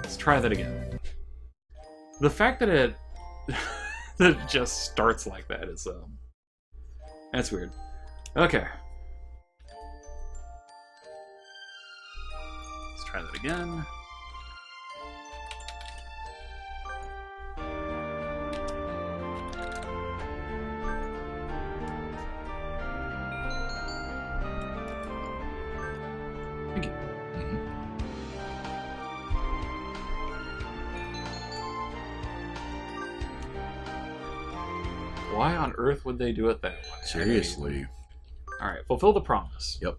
Let's try that again. The fact that it that it just starts like that is that's weird. Okay. Let's try that again. Thank you. Why on earth would they do it that way? Seriously. Alright, fulfill the promise. Yep.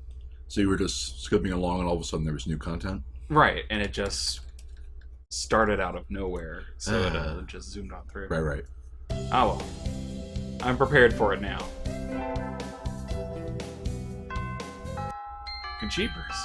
So you were just skipping along and all of a sudden there was new content? Right, and it just started out of nowhere, so it just zoomed on through. Right. Oh well. I'm prepared for it now. Good jeepers.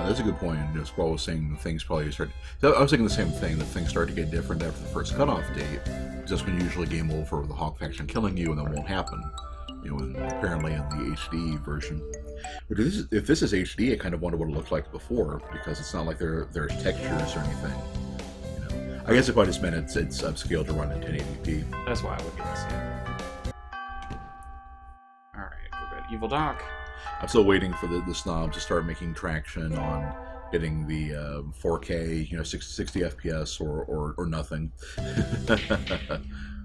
That's a good point. And Squall was saying the things probably start. I was thinking the same thing. That things start to get different after the first cutoff date. Just when you usually game over with the Hawk faction killing you, and that won't happen. Apparently in the HD version. But if this is HD, I kind of wonder what it looked like before, because it's not like there's textures or anything. I guess if I just meant it's upscaled to run in 1080p. That's why I would guess, yeah. Alright, we've got Evil Doc. I'm still waiting for the snob to start making traction on getting the 4K, 60 FPS or nothing.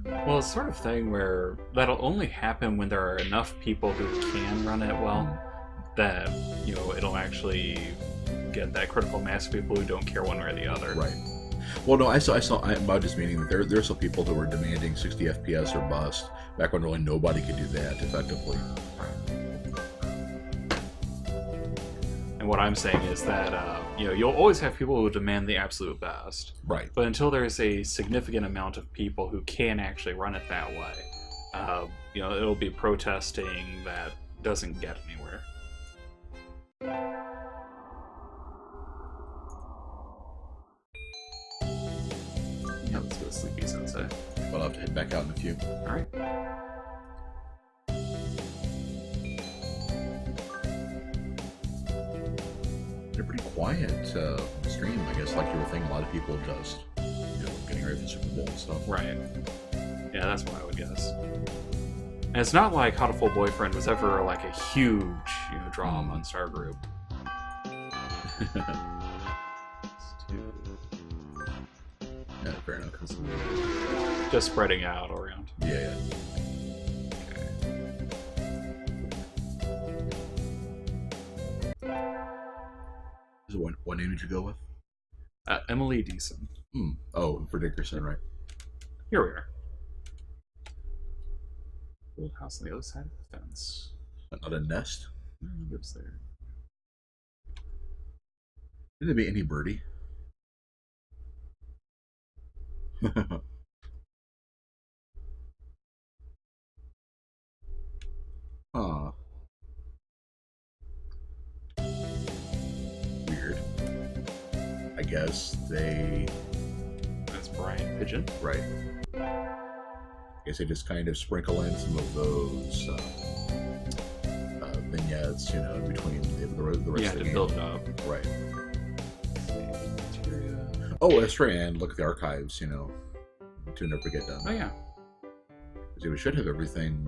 Well, it's sort of thing where that'll only happen when there are enough people who can run it well that, it'll actually get that critical mass of people who don't care one way or the other. Right. Well, no, I'm just meaning that there's some people that were demanding 60 FPS or bust back when really nobody could do that effectively. And what I'm saying is that, you'll always have people who demand the absolute best. Right. But until there's a significant amount of people who can actually run it that way, it'll be protesting that doesn't get anywhere. Yeah, let's go to Sleepy Sensei. Well, I'll have to head back out in a few. Alright. They're pretty quiet stream, I guess, like you were saying. A lot of people just, getting ready for the Super Bowl and stuff. Right. Yeah, that's what I would guess. And it's not like How to Full Boyfriend was ever like a huge, draw amongst our group. Yeah, fair enough. Just spreading out around. Yeah. So what name did you go with? Emily Dickinson. Oh, for Dickerson, right? Here we are. Old house on the other side of the fence. Not a nest? Who lives there? Did there be any birdie? Huh. Weird. I guess they... That's Brian Pigeon. Right. I guess they just kind of sprinkle in some of those vignettes, in between the rest of the game. You have to build it up. Right. Oh, that's right, and look at the archives, to never get done. Oh, yeah. Because we should have everything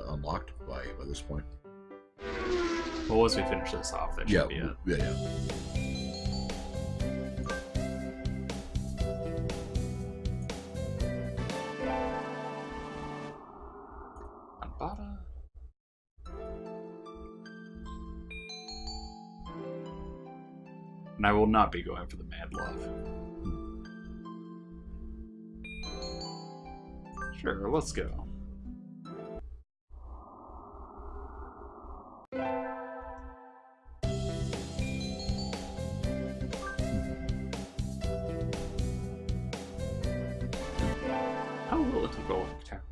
unlocked by this point. Well, once we finish this off, that should be it. Yeah. Anbada. And I will not be going for the Mad Love. Sure, let's go. How will integral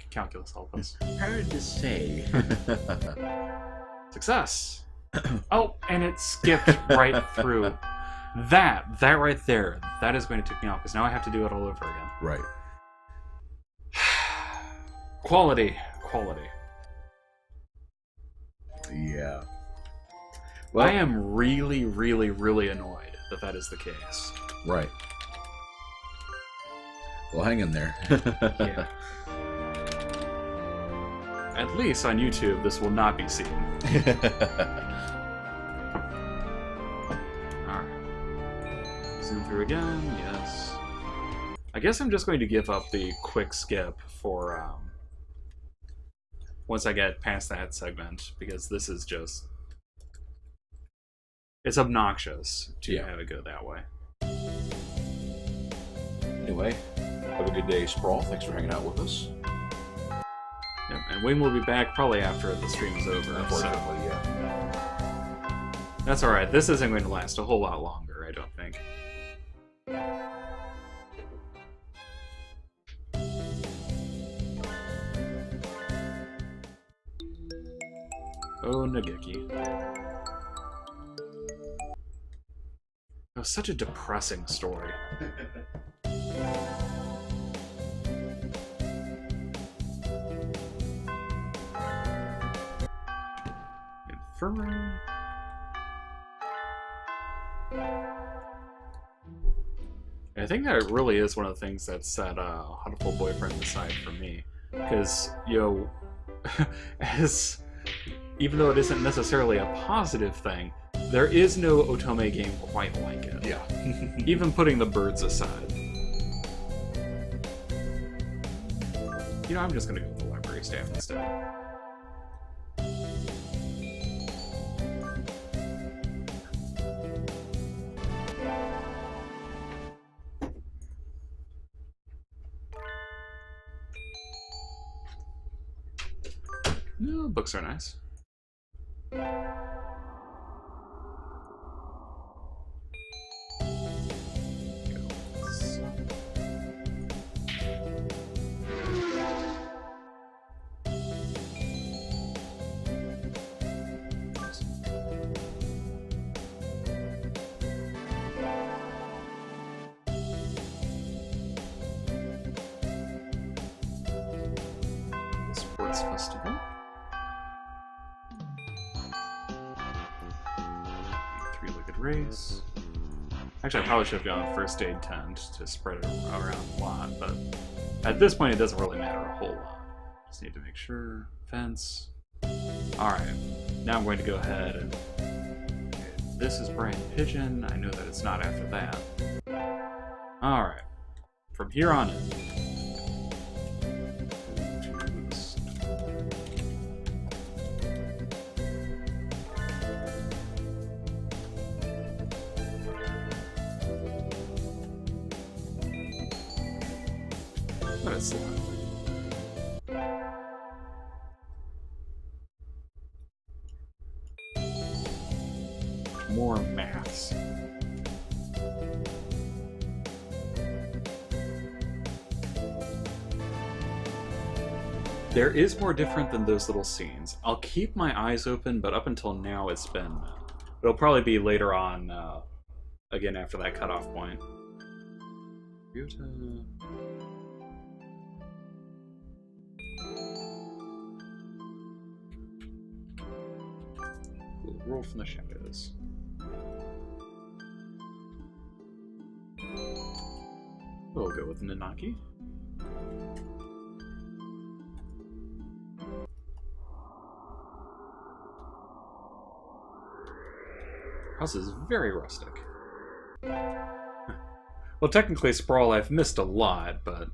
calculus help us? Hard to say. Success! Oh, and it skipped right through. That right there, that is going to tick me off, because now I have to do it all over again. Right. Quality. Yeah. Well, I am really, really, really annoyed that that is the case. Right. Well, hang in there. Yeah. At least on YouTube, this will not be seen. Alright. Zoom through again, yes. I guess I'm just going to give up the quick skip for, once I get past that segment, because this is just... It's obnoxious to have it go that way. Anyway, have a good day, Sprawl. Thanks for hanging out with us. Yep, and Wayne will be back probably after the stream is over. Unfortunately, yeah. That's alright. This isn't going to last a whole lot longer, I don't think. Oh, Nageki. It was such a depressing story. Infirmary. I think that really is one of the things that set Huntful Boyfriend aside for me. Because, you know, even though it isn't necessarily a positive thing, there is no Otome game quite like it. Yeah. Even putting the birds aside. You know, I'm just gonna go with the library staff instead. No, books are nice. Sports festival. Three-legged race. Actually, I probably should have gone first aid tent to spread it around a lot, but at this point it doesn't really matter a whole lot. Just need to make sure. Fence. Alright, now I'm going to go ahead and... Okay, this is Brian Pigeon. I know that it's not after that. Alright. From here on in. More maths. There is more different than those little scenes. I'll keep my eyes open, but up until now it's been... It'll probably be later on, again after that cutoff point. Roll from the shadows. We'll go with Nanaki. House is very rustic. Well, technically, Sprawl, I've missed a lot, but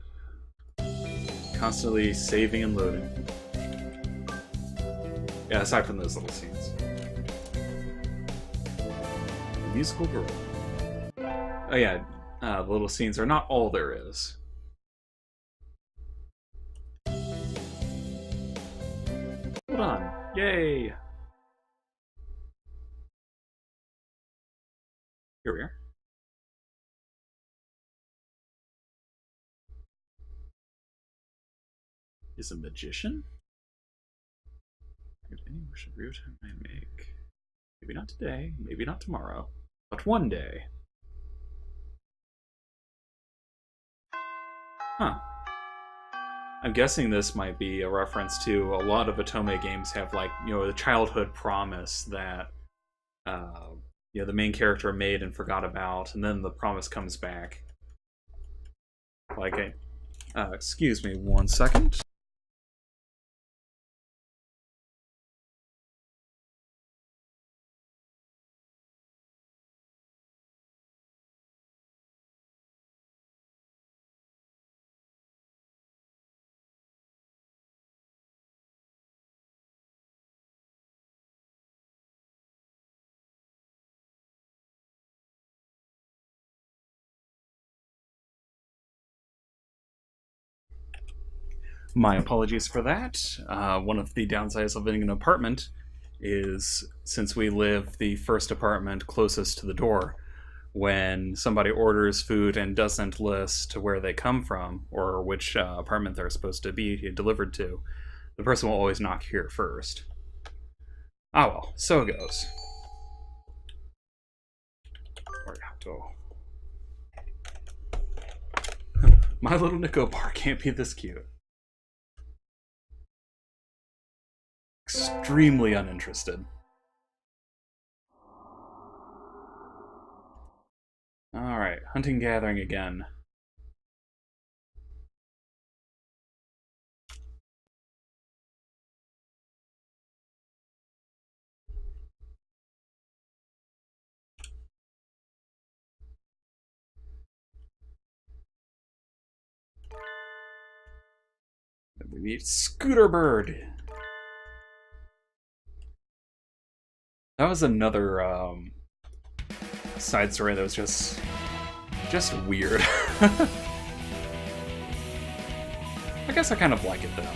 constantly saving and loading. Yeah, aside from those little scenes. Musical girl. Oh yeah, the little scenes are not all there is. Hold on. Yay! Here we are. Is a magician? Any wish of real time I make. Maybe not today, maybe not tomorrow, but one day. Huh. I'm guessing this might be a reference to a lot of Otome games have, like, the childhood promise that the main character made and forgot about, and then the promise comes back. Like excuse me 1 second. My apologies for that. One of the downsides of living in an apartment is, since we live the first apartment closest to the door, when somebody orders food and doesn't list where they come from or which apartment they're supposed to be delivered to, the person will always knock here first. Ah well, so it goes. My little Nico bar can't be this cute. Extremely uninterested. Alright, hunting gathering again. Then we meet Scooter Bird. That was another side story that was just weird. I guess I kind of like it though.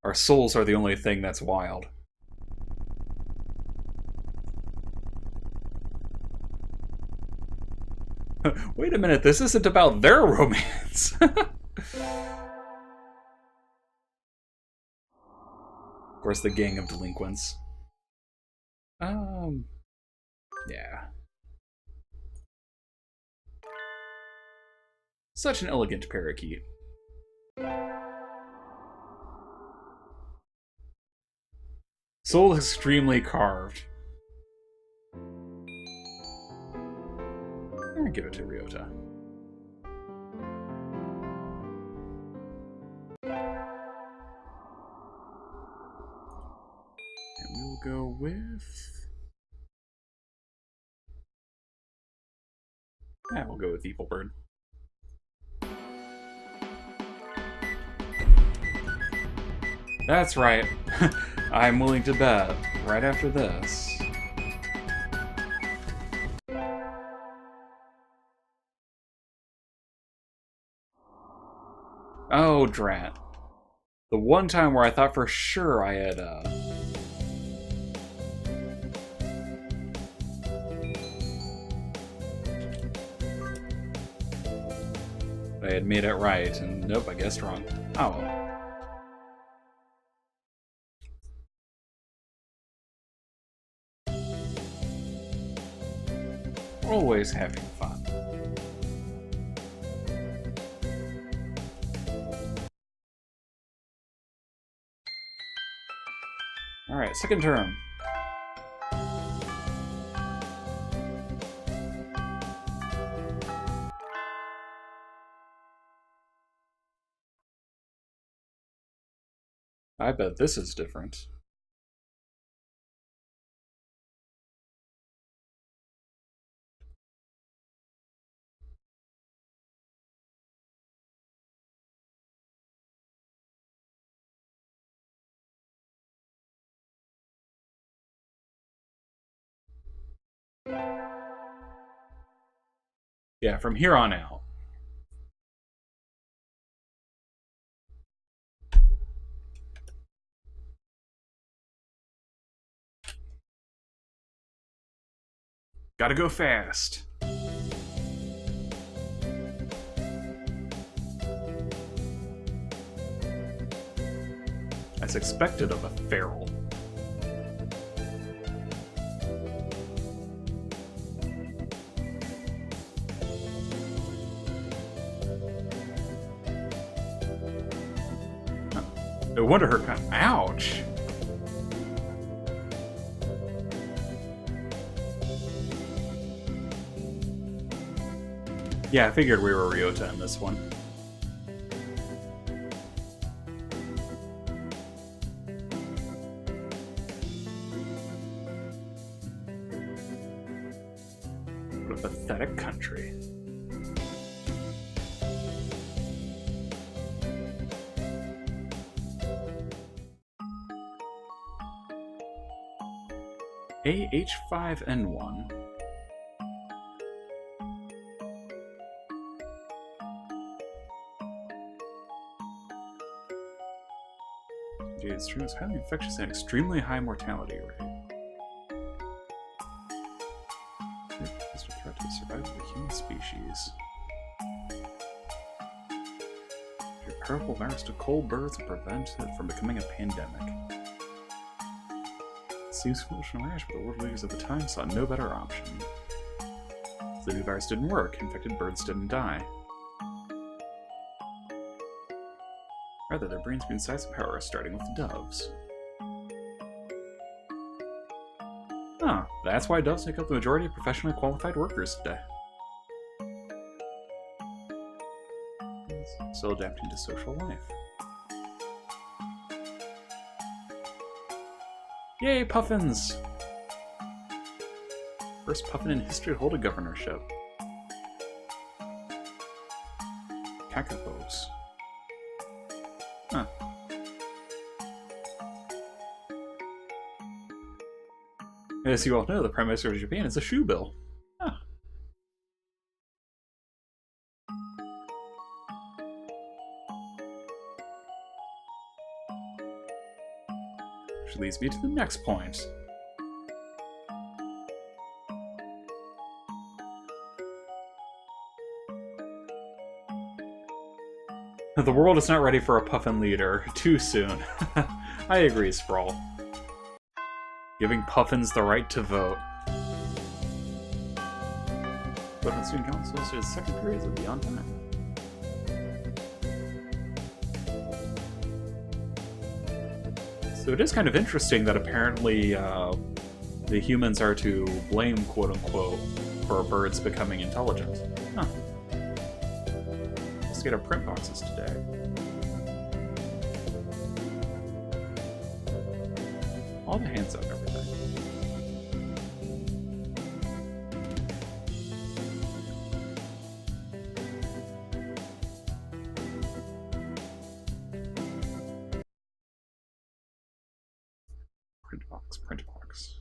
Our souls are the only thing that's wild. Wait a minute, this isn't about their romance. Of course, the gang of delinquents. Yeah. Such an elegant parakeet. Soul extremely carved. I'm gonna give it to Ryota. And we will go with... Yeah, we'll go with Evil Bird. That's right. I'm willing to bet right after this. Oh, drat. The one time where I thought for sure I had, I had made it right, and nope, I guessed wrong. Oh well. Always having fun. Alright, second term. I bet this is different. Yeah, from here on out. Gotta go fast. As expected of a feral. No wonder her kind. Ouch. Yeah, I figured we were Ryota in this one. What a pathetic country. AH5N1. Jade stream is highly infectious and extremely high mortality rate. It's a threat to the survival of the human species. A powerful virus to cull birds and prevent it from becoming a pandemic. It seems foolish and rash, but the world leaders at the time saw no better option. The new virus didn't work, infected birds didn't die. Rather, their brains gained size and power, starting with doves. Huh, that's why doves make up the majority of professionally qualified workers today. Still adapting to social life. Yay, puffins! First puffin in history to hold a governorship. Kakapos. Huh. As you all know, the Prime Minister of Japan is a shoe bill. Huh. Which leads me to the next point. The world is not ready for a puffin leader too soon. I agree, Sprawl. Giving puffins the right to vote. But on student councils, his second periods will be on time. So it is kind of interesting that apparently the humans are to blame, quote-unquote, for birds becoming intelligent. Huh. Let's get our print boxes today. All the hands up, everything. Print box, print box.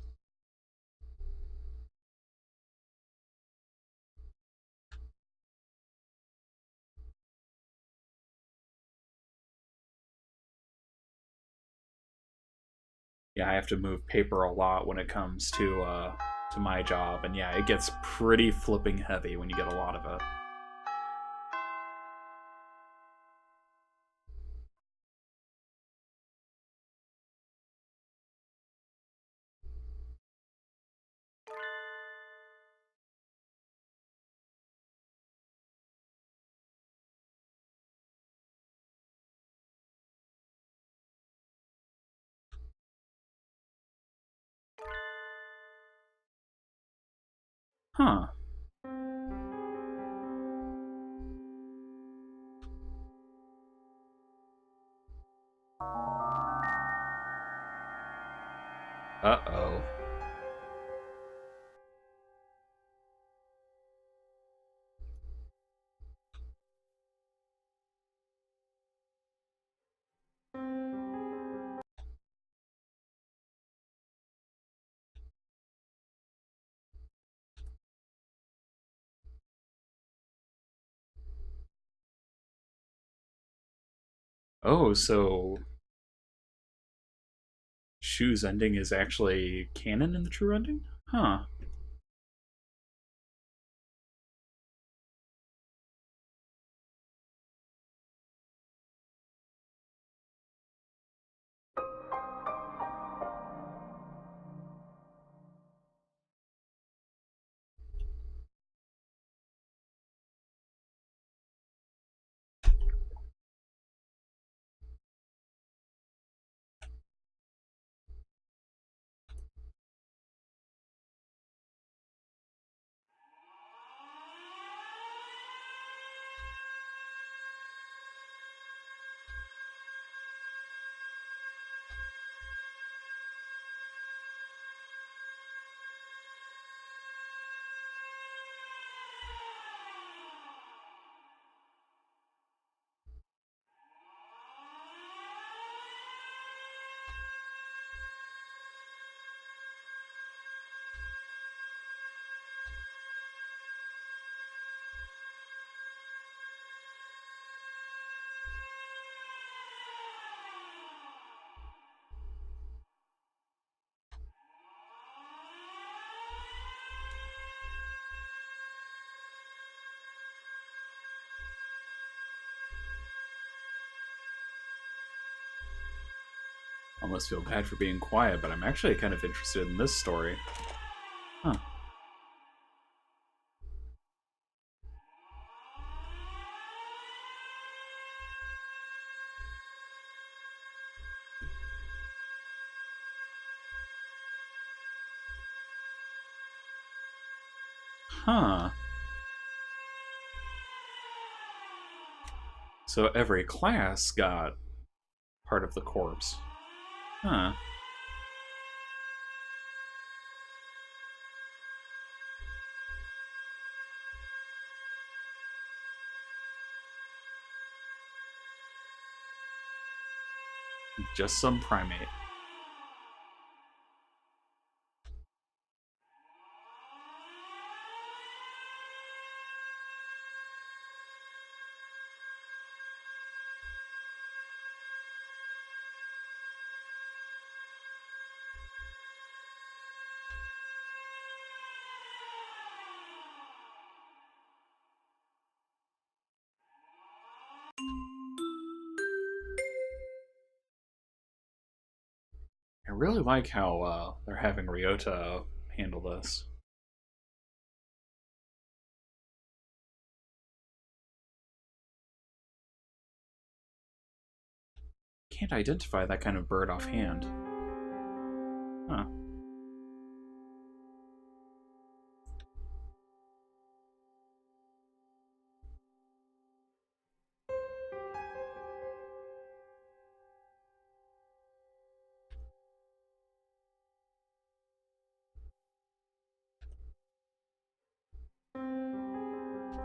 Yeah, I have to move paper a lot when it comes to my job, and yeah, it gets pretty flipping heavy when you get a lot of it. Huh. Uh-oh. Oh, so Shu's ending is actually canon in the true ending? Huh. Almost feel bad for being quiet, but I'm actually kind of interested in this story. Huh. Huh. So every class got part of the corpse. Huh. Just some primate. I really like how they're having Ryota handle this. Can't identify that kind of bird offhand. Huh.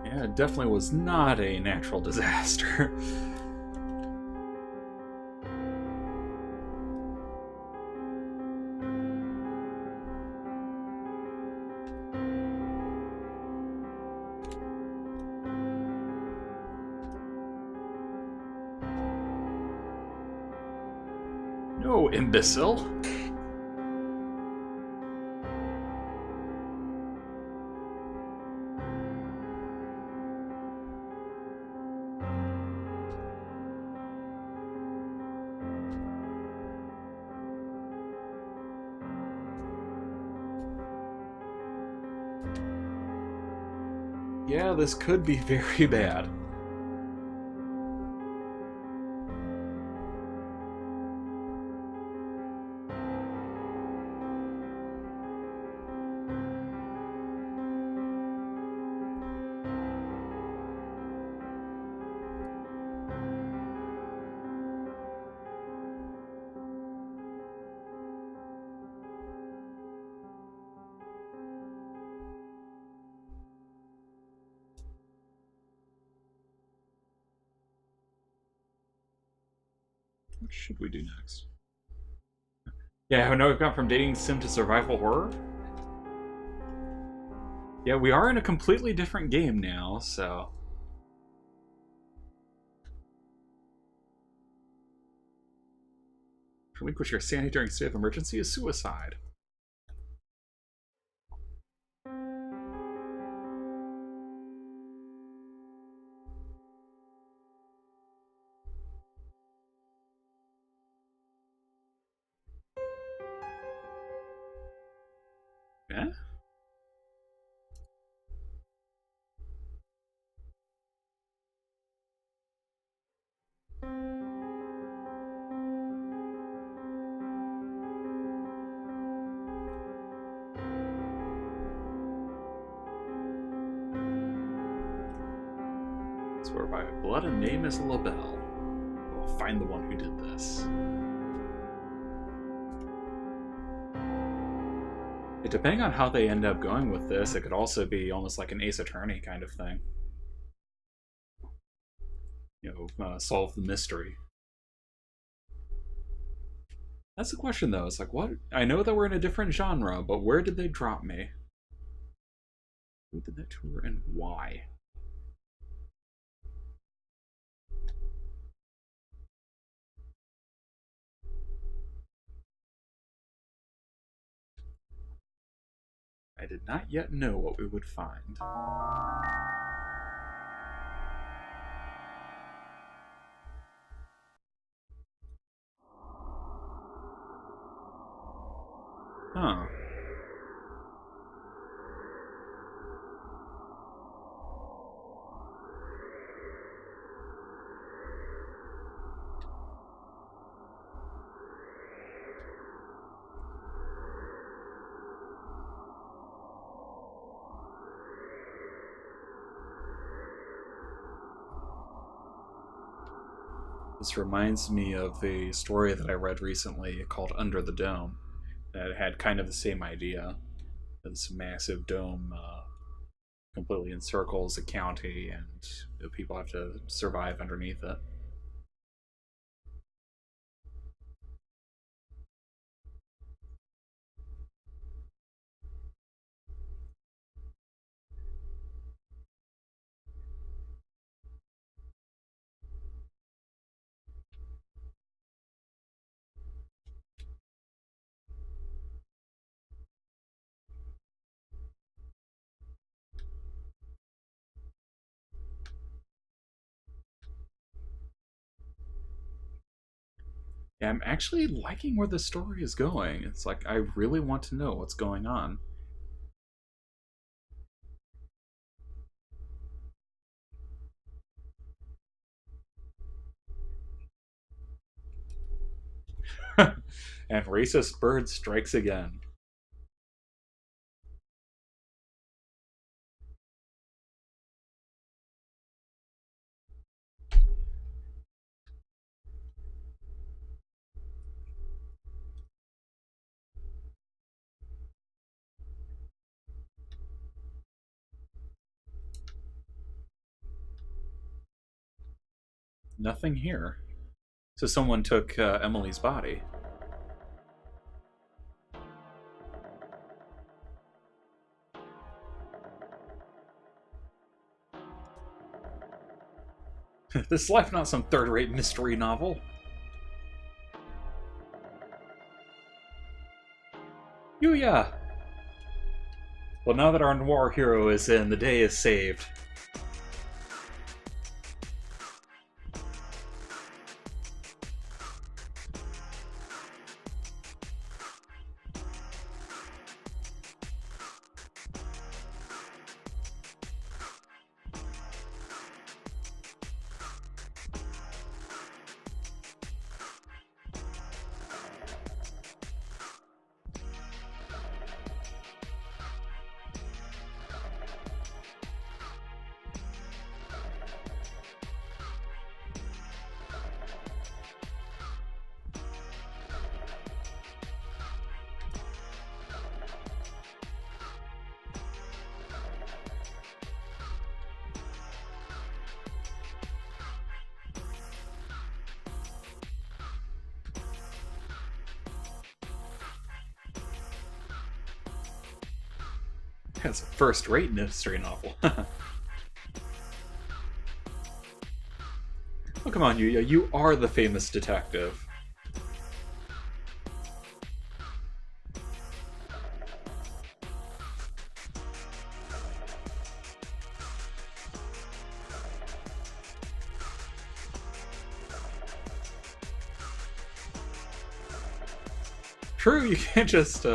Yeah, it definitely was not a natural disaster. No, imbecile. Yeah, this could be very bad. What should we do next? Yeah, I know we've gone from dating sim to survival horror. Yeah, we are in a completely different game now, so... Relinquish your sanity during state of emergency is suicide. Eh? Swear by blood and name is LaBelle. We'll find the one who did this. Depending on how they end up going with this, it could also be almost like an Ace Attorney kind of thing. You know, solve the mystery. That's the question, though. It's like, what? I know that we're in a different genre, but where did they drop me? Who did that tour and why? I did not yet know what we would find. Huh. This reminds me of a story that I read recently called Under the Dome that had kind of the same idea. This massive dome completely encircles a county, and people have to survive underneath it. Yeah, I'm actually liking where the story is going. It's like I really want to know what's going on. And racist bird strikes again. Nothing here. So someone took Emily's body. This life not some third-rate mystery novel. Yuya! Well, now that our noir hero is in, the day is saved. That's a first-rate mystery novel. Oh, come on, Yuya. You are the famous detective. True, you can't just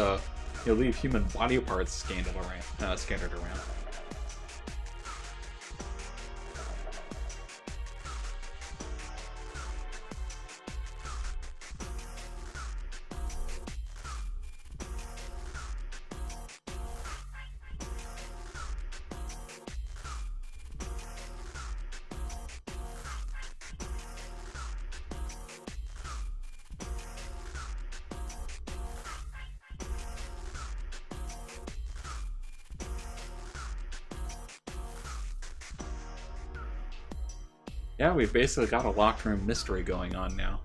leave human body parts scattered around. Yeah, we've basically got a locked room mystery going on now.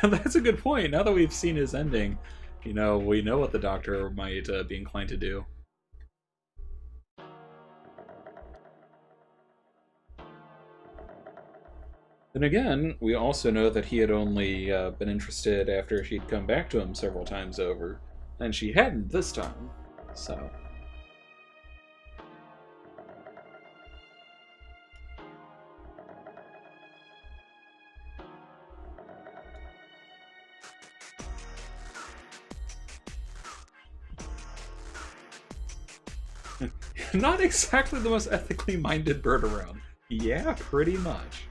That's a good point. Now that we've seen his ending, we know what the Doctor might be inclined to do. Then again, we also know that he had only been interested after she'd come back to him several times over. And she hadn't this time, so... Not exactly the most ethically minded bird around. Yeah, pretty much.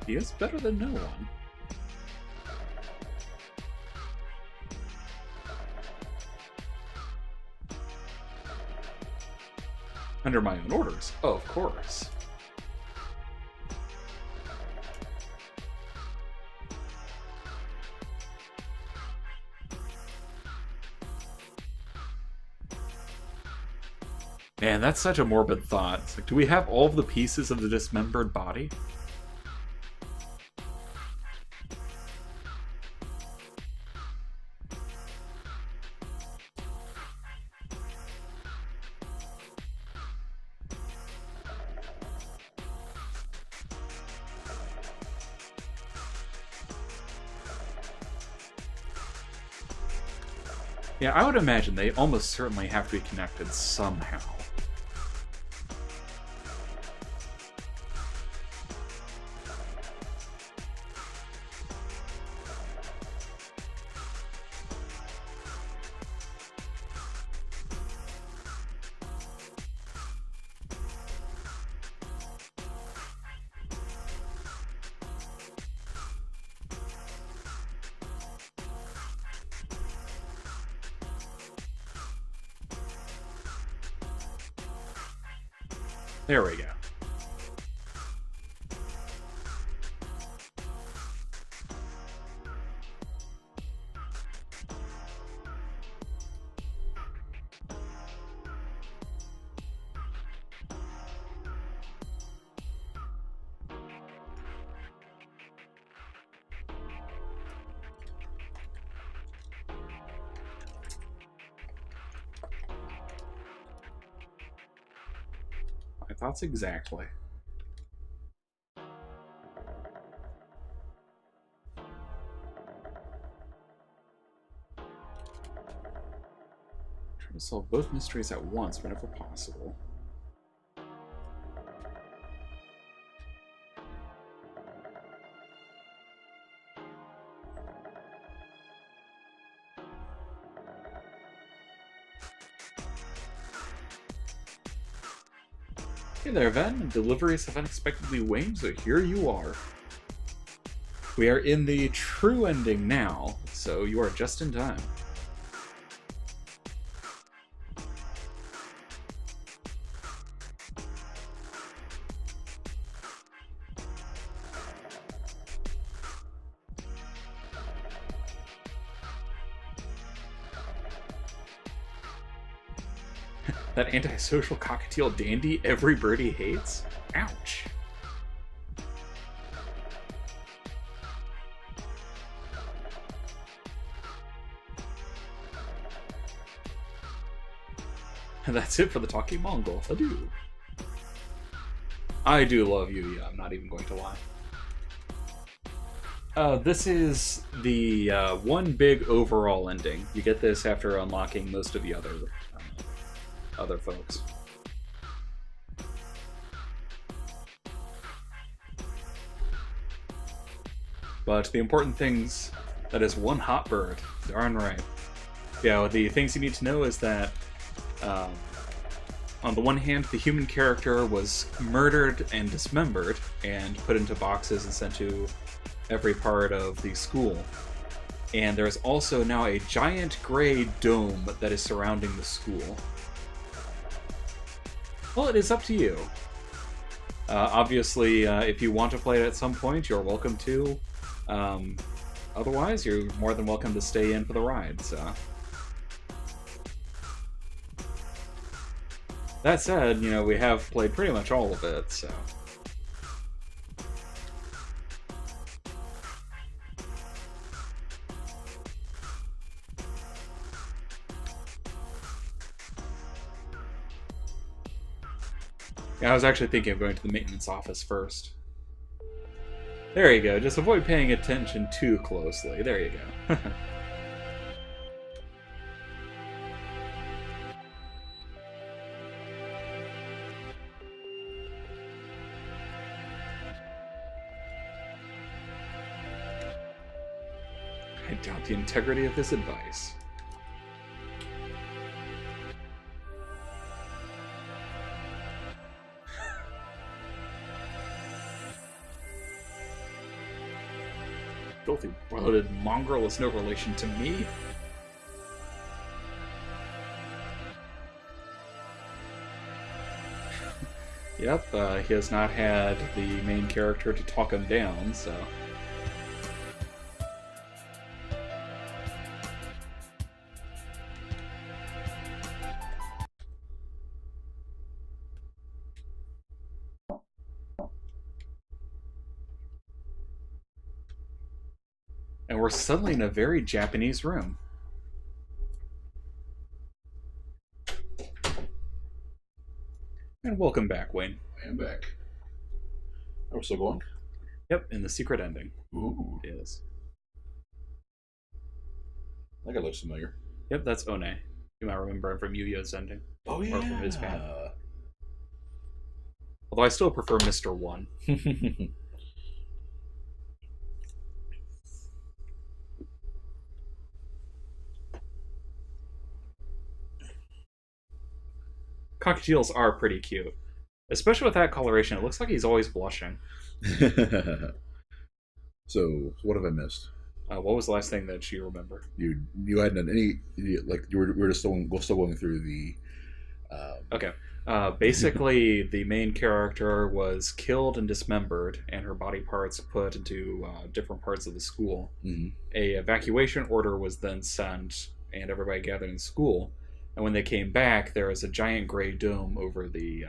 He is better than no one. Under my own orders, of course. Man, that's such a morbid thought. It's like, do we have all of the pieces of the dismembered body? Yeah, I would imagine they almost certainly have to be connected somehow. There we go. My thoughts exactly. Try to solve both mysteries at once whenever possible. Hey there, Ven. Deliveries have unexpectedly waned, so here you are. We are in the true ending now, so you are just in time. That antisocial cockatiel dandy every birdie hates? Ouch. And that's it for the Talking Mongol. Adieu. I do love you, yeah, I'm not even going to lie. This is the one big overall ending. You get this after unlocking most of the other folks. But the important things, that is one hot bird. Darn right. Yeah, the things you need to know is that on the one hand, the human character was murdered and dismembered and put into boxes and sent to every part of the school. And there's also now a giant gray dome that is surrounding the school. Well, it is up to you. Obviously, if you want to play it at some point, you're welcome to. Otherwise, you're more than welcome to stay in for the ride, so... That said, you know, we have played pretty much all of it, so... Yeah, I was actually thinking of going to the maintenance office first. There you go. Just avoid paying attention too closely. There you go. I doubt the integrity of this advice. Filthy bloated mongrel is no relation to me. Yep, he has not had the main character to talk him down, so... And we're suddenly in a very Japanese room. And welcome back, Wayne. I am back. Are we still going? Yep, in the secret ending. Ooh. It is. I think it looks familiar. Yep, that's One. You might remember him from Yu-Gi-Oh's ending. Oh, yeah. Or from his path. Although I still prefer Mr. One. Cockatiels are pretty cute. Especially with that coloration, it looks like he's always blushing. So, what have I missed? What was the last thing that you remember? You hadn't done any, like, we're just still going through the... Okay. Basically, the main character was killed and dismembered, and her body parts put into different parts of the school. Mm-hmm. A evacuation order was then sent, and everybody gathered in school. And when they came back, there was a giant gray dome over the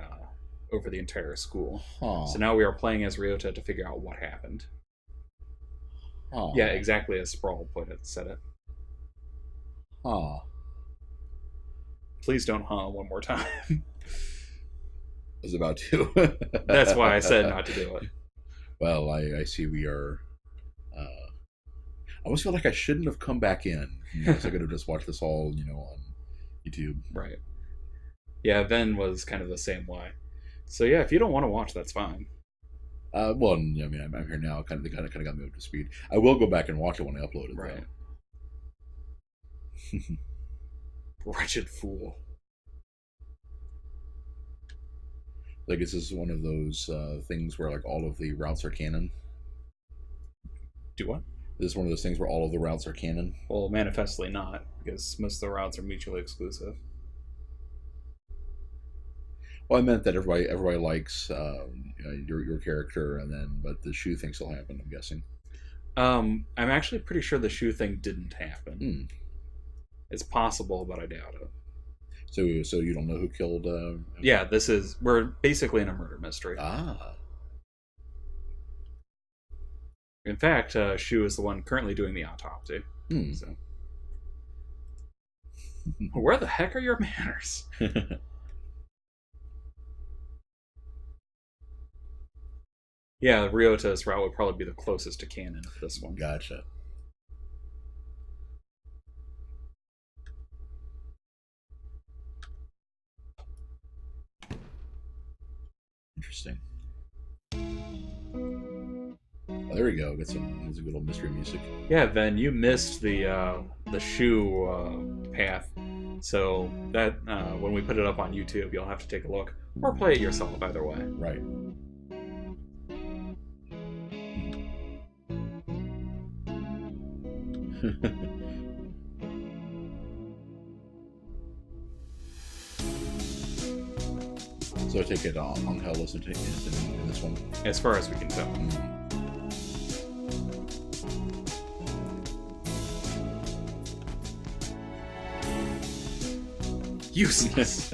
entire school. Huh. So now we are playing as Ryota to figure out what happened. Huh. Yeah, exactly as Sprawl said it. Huh. Please don't one more time. I was about to. That's why I said not to do it. Well, I see we are... I almost feel like I shouldn't have come back in. I could have just watched this all, on YouTube. Right. Yeah, Ven was kind of the same way. So yeah, if you don't want to watch, that's fine. Well, I mean, I'm here now. Kind of got me up to speed. I will go back and watch it when I upload it. Right. Wretched fool. I guess this is one of those things where like all of the routes are canon. Do what? This is one of those things where all of the routes are canon. Well, manifestly not, because most of the routes are mutually exclusive. Well, I meant that everybody likes your character, but the shoe thing still happened. I'm guessing. I'm actually pretty sure the shoe thing didn't happen. Hmm. It's possible, but I doubt it. So you don't know who killed? Yeah, we're basically in a murder mystery. Ah. In fact, Shu is the one currently doing the autopsy. Hmm. So. Where the heck are your manners? Yeah, Ryota's route would probably be the closest to canon for this one. Gotcha. Interesting. Oh, there we go. Got some good old mystery music. Yeah, Ven, you missed the Shu path. So that when we put it up on YouTube, you'll have to take a look or play it yourself. Either way. Right. So I take it Hell isn't in this one? As far as we can tell. Useless.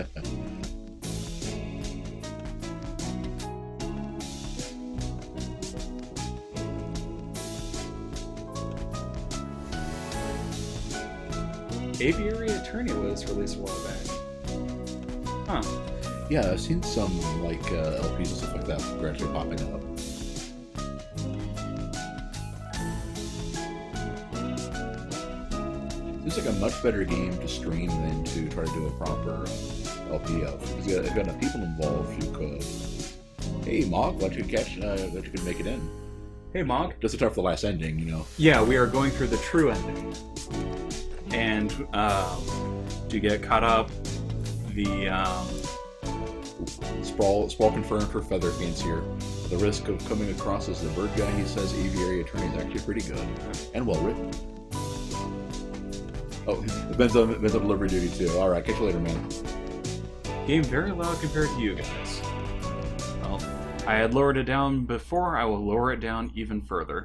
Aviary Attorney was released a while back. Huh. Yeah, I've seen some like LPs and stuff like that gradually popping up. Seems like a much better game to stream than to try to do a proper LP of. Because if you got enough people involved, you could. Hey, Mog, let you could make it in. Hey, Mog. Just to start for the last ending, you know. Yeah, we are going through the true ending. And to get caught up, the Sprawl confirmed for Feather Fancier. The risk of coming across as the bird guy, he says aviary attorney is actually pretty good and well written. Oh, Ben's on delivery duty too. All right, catch you later, man. game very loud compared to you guys. Well, I had lowered it down before. I will lower it down even further.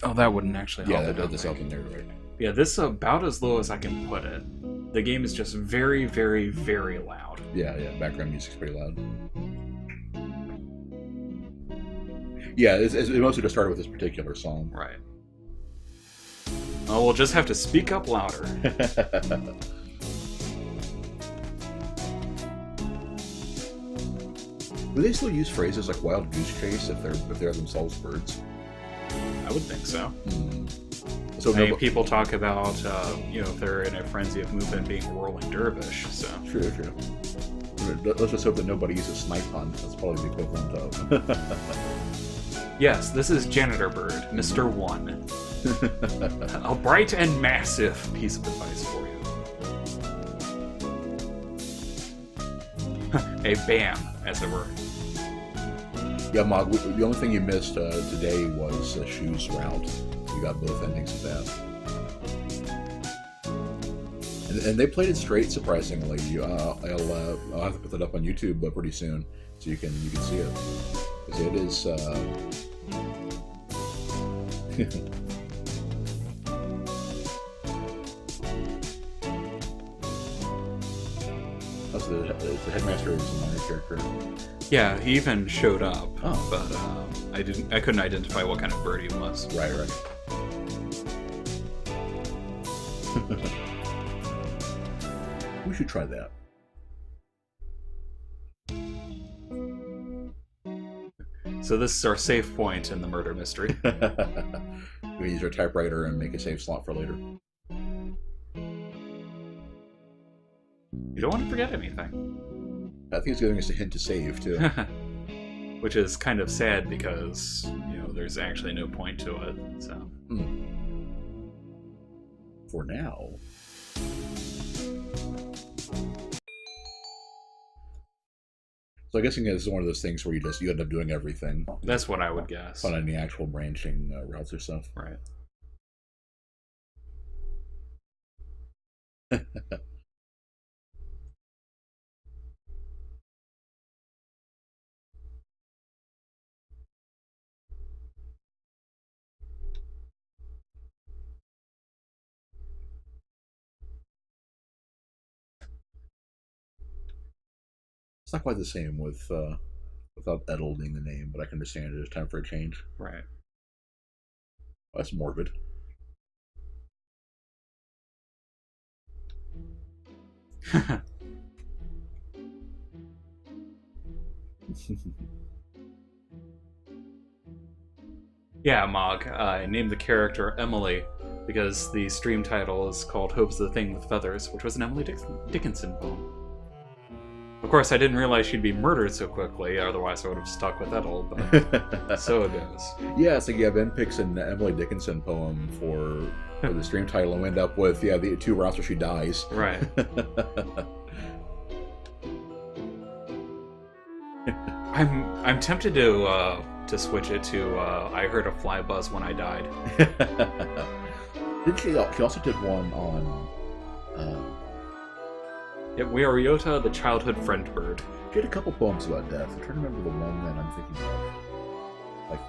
Oh, that wouldn't actually help. Yeah, that's up in there, right? Yeah, this is about as low as I can put it. The game is just very, very, very loud. Yeah, background music's pretty loud. Yeah, it mostly just started with this particular song. Right. Oh, we'll just have to speak up louder. Do they still use phrases like wild goose chase if they're themselves birds? I would think so. So I mean, people talk about, if they're in a frenzy of movement, being a whirling dervish. So True. Let's just hope that nobody uses snipe hunt. That's probably the equivalent of. Yes, this is Janitor Bird, Mr. 1. A bright and massive piece of advice for you. A BAM, as it were. Yeah, Mog, the only thing you missed today was Shoe's route. You got both endings of that. And they played it straight, surprisingly. I'll have to put that up on YouTube pretty soon, so you can see it. Because it is... the headmaster is a minor character. Yeah, he even showed up. Oh. But I couldn't identify what kind of bird he was. Right. We should try that. So this is our safe point in the murder mystery. We use our typewriter and make a save slot for later. You don't want to forget anything. I think it's giving us a hint to save, too. Which is kind of sad because, there's actually no point to it, so... For now. So I'm guessing this is one of those things where you end up doing everything. That's what I would guess. On any actual branching routes or stuff. Right. It's not quite the same without Edel being the name, but I can understand it. It's time for a change. Right. That's morbid. Yeah, Mog. I named the character Emily because the stream title is called Hope's the Thing with Feathers, which was an Emily Dickinson poem. Of course, I didn't realize she'd be murdered so quickly, otherwise I would have stuck with Edel, but so it goes. Yeah, it's like Ben picks an Emily Dickinson poem for the stream title and we end up with, the 2 routes where she dies. Right. I'm tempted to switch it to I heard a fly buzz when I died. Didn't she also did one on... Yeah, we are Ryota, the childhood friend bird. She had a couple poems about death. I'm trying to remember the one that I'm thinking of. Like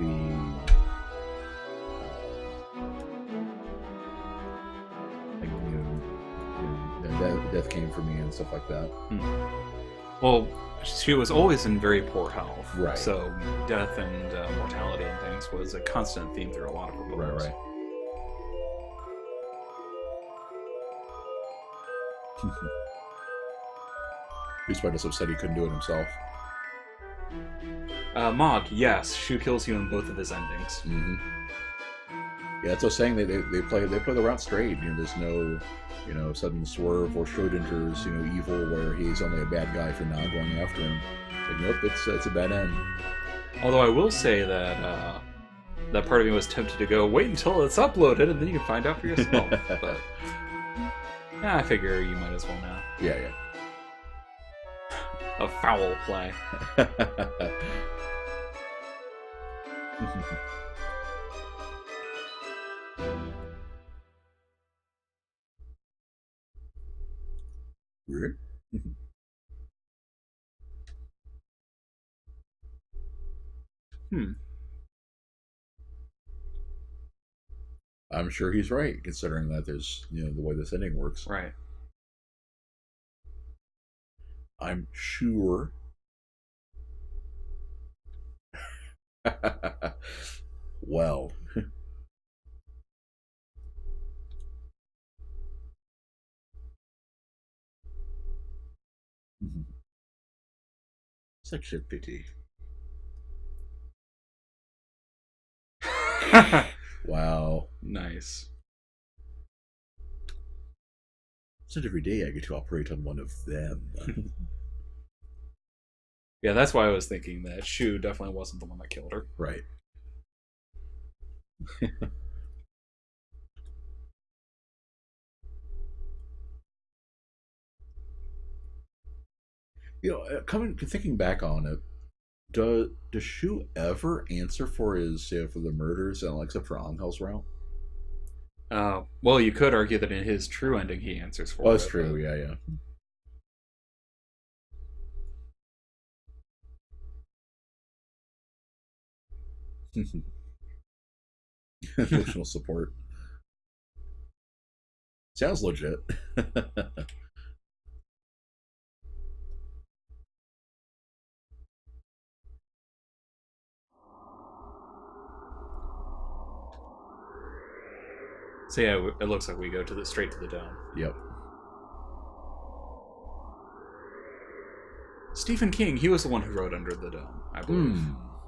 death came for me and stuff like that. Well, she was always in very poor health. Right. So death and mortality and things was a constant theme through a lot of her books. Right. He's probably just upset he couldn't do it himself. Mog, yes, Shu kills you in both of his endings. Mm-hmm. Yeah, that's what I was saying. They play the route straight. There's no sudden swerve or Schrodinger's evil where he's only a bad guy for not going after him. It's like, nope, it's a bad end. Although I will say that that part of me was tempted to go wait until it's uploaded and then you can find out for yourself. But I figure you might as well now. Yeah. A foul play. Weird. I'm sure he's right, considering that there's the way this ending works. Right. I'm sure. Well. Such a pity. Wow. Nice. It's not every day I get to operate on one of them. Yeah, that's why I was thinking that Shu definitely wasn't the one that killed her. Right. Thinking back on it, does Shu ever answer for for the murders and except for Angel's route? Well, you could argue that in his true ending he answers for it. Oh, that's true. Yeah. Emotional support. Sounds legit. So yeah, it looks like we go straight to the dome. Yep. Stephen King, he was the one who wrote Under the Dome, I believe.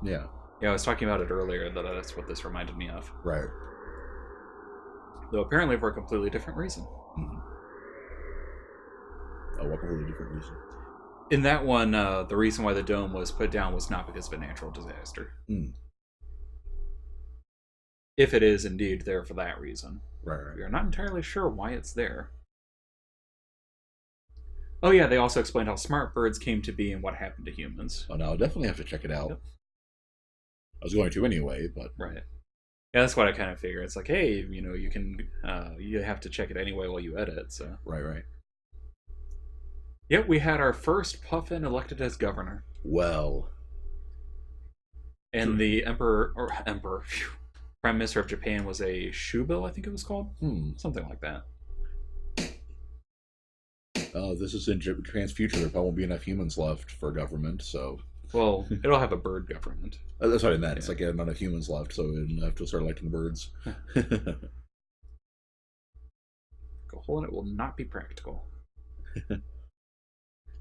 Yeah. Yeah, I was talking about it earlier, that's what this reminded me of. Right. Though apparently for a completely different reason. Mm-hmm. Oh, what completely different reason? In that one, the reason why the dome was put down was not because of a natural disaster. If it is indeed there for that reason. Right. We are not entirely sure why it's there. Oh yeah, they also explained how smart birds came to be and what happened to humans. Oh, no, I'll definitely have to check it out. Yep. I was going to anyway, but... Right. Yeah, that's what I kind of figure. It's like, hey, you can... you have to check it anyway while you edit, so... Right. Yep, we had our first Puffin elected as governor. Well... And the Emperor... Phew, Prime Minister of Japan was a Shubil, I think it was called? Something like that. This is in Japan's future. There probably won't be enough humans left for government, so... Well, it'll have a bird government. That's what I meant. Yeah. It's like not enough humans left, so we have to start electing birds. Go hole in it will not be practical.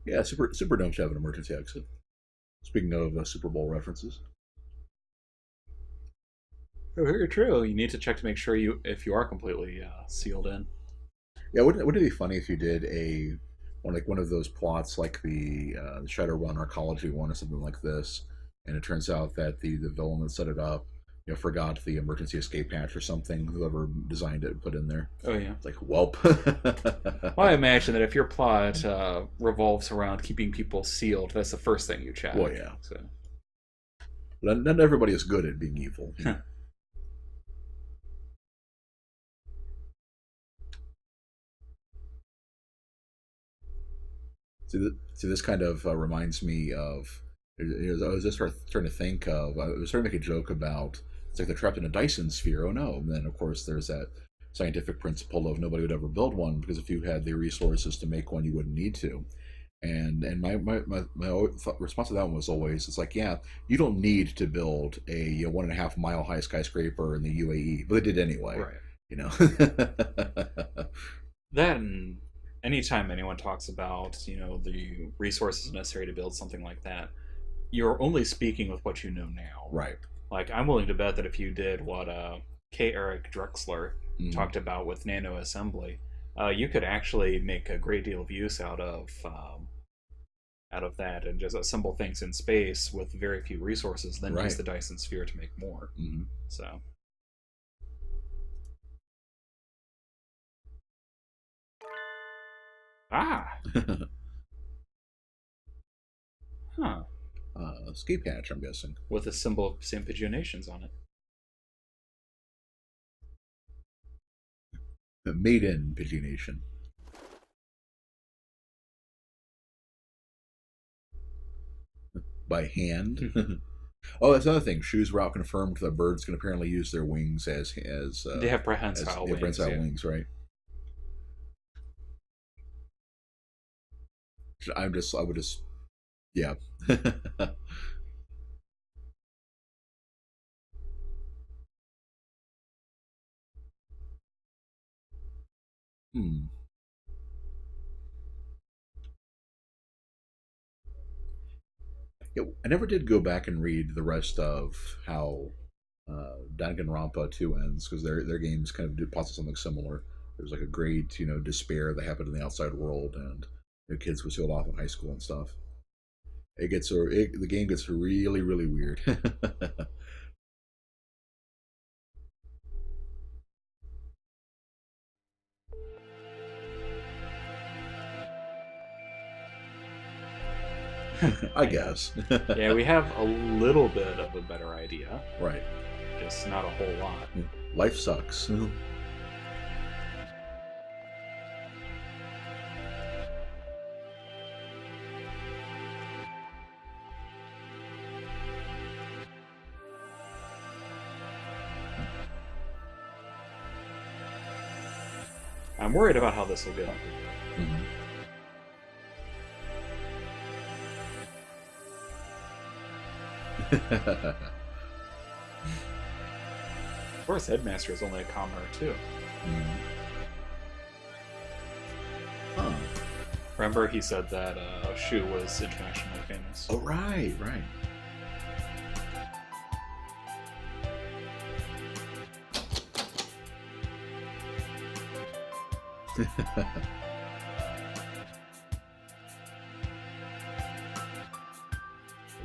Yeah, Superdome should have an emergency exit. Speaking of Super Bowl references. Oh, very true. You need to check to make sure if you are completely sealed in. Yeah, wouldn't it be funny if you did one of those plots like the Shadowrun Arcology one or something like this, and it turns out that the villain that set it up forgot the emergency escape hatch or something. Whoever designed it put in there. Oh yeah, it's like whelp. Well, I imagine that if your plot revolves around keeping people sealed, that's the first thing you check. Well, yeah. So, not everybody is good at being evil. See, this kind of reminds me of. I was just trying to think of. I was trying to make a joke about. It's like they're trapped in a Dyson sphere. Oh no! And then of course there's that scientific principle of nobody would ever build one because if you had the resources to make one, you wouldn't need to. And my response to that one was always, it's like, yeah, you don't need to build a 1.5 mile high skyscraper in the UAE, but they did anyway. Right. You know. That and anytime anyone talks about, the resources necessary to build something like that, you're only speaking with what you know now. Right. Like, I'm willing to bet that if you did what K. Eric Drexler talked about with nano assembly, you could actually make a great deal of use out of that and just assemble things in space with very few resources, then use the Dyson sphere to make more. So. Ah! Huh. Escape hatch, I'm guessing. With a symbol of St. Nations on it. Made in Pigeonation. By hand. Oh, that's another thing. Shoes were out confirmed that birds can apparently use their wings as they have prehensile wings. Prehensile wings, right? I would just, yeah. Yeah, I never did go back and read the rest of how Danganronpa 2 ends, because their games kind of do posit something similar. There's like a great, despair that happened in the outside world, and kids were sealed off in high school and stuff. The game gets really, really weird. I guess. Yeah, we have a little bit of a better idea. Right. Just not a whole lot. Life sucks. I'm worried about how this will go. Of course, Headmaster is only a commoner too. Huh. Remember, he said that Shu was internationally famous. Oh, right.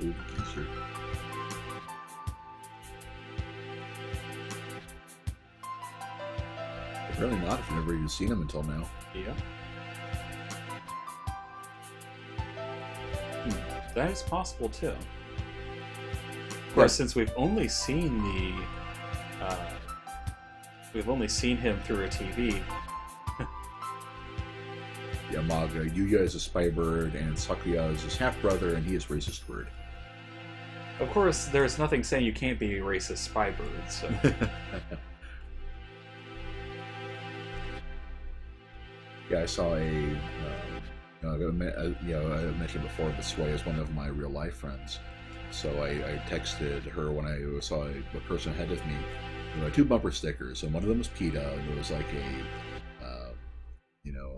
Ooh, geezer. Really not if you've never even seen him until now. Yeah. That is possible too. Of course, since we've only seen him through a TV. Yamaga, Yuya is a spy bird, and Sakuya is his half-brother, and he is racist bird. Of course, there's nothing saying you can't be a racist spy bird, so... Yeah, I saw I mentioned before that Sway is one of my real-life friends. So I texted her when I saw a person ahead of me. Two bumper stickers, and one of them was PETA, and it was like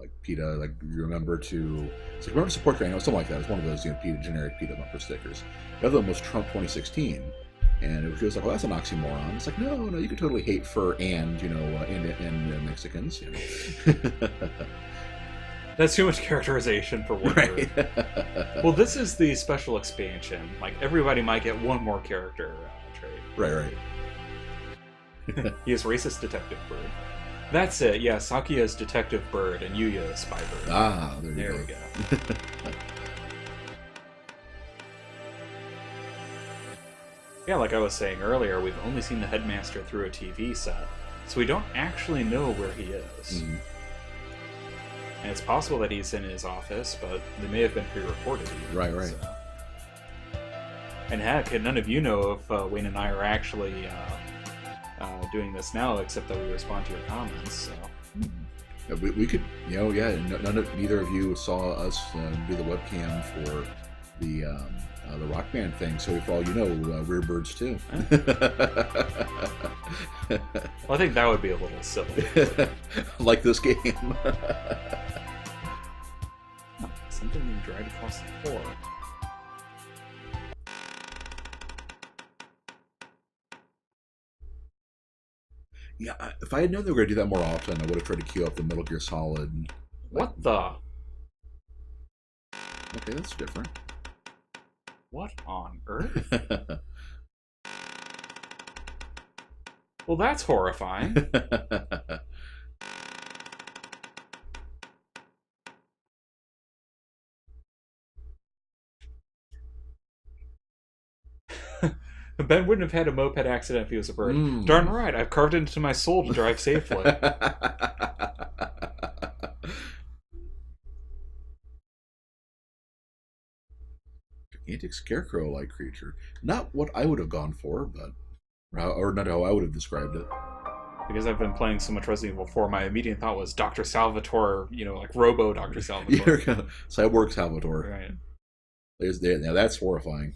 like PETA, like remember to support your something like that. It's one of those PETA, generic PETA bumper stickers. The other one was Trump 2016, and it was like, well, that's an oxymoron. It's like, no, you can totally hate fur and Mexicans. That's too much characterization for one word. Well, this is the special expansion. Like, everybody might get one more character trait. Right. He is racist detective bird. That's it. Yeah, Sakuya is detective bird, and Yuya is spy bird. Ah, there we go. Yeah, like I was saying earlier, we've only seen the Headmaster through a TV set, so we don't actually know where he is. And it's possible that he's in his office, but they may have been pre-recorded. Right. So. And heck, none of you know if Wayne and I are actually doing this now, except that we respond to your comments. So. We could, neither of you saw us do the webcam for the Rock Band thing, so for all you know, we're birds too. Well, I think that would be a little silly. Like this game. Something being dragged across the floor. Yeah, if I had known they were going to do that more often, I would have tried to queue up the Metal Gear Solid. What the? Okay, that's different. What on earth? Well, that's horrifying. Ben wouldn't have had a moped accident if he was a bird. Darn right, I've carved it into my soul to drive safely. Gigantic scarecrow-like creature. Not what I would have gone for, but... Or not how I would have described it. Because I've been playing so much Resident Evil 4, my immediate thought was Dr. Salvatore, like Robo Dr. Salvatore. Cyborg Salvatore. Right. Now that's horrifying.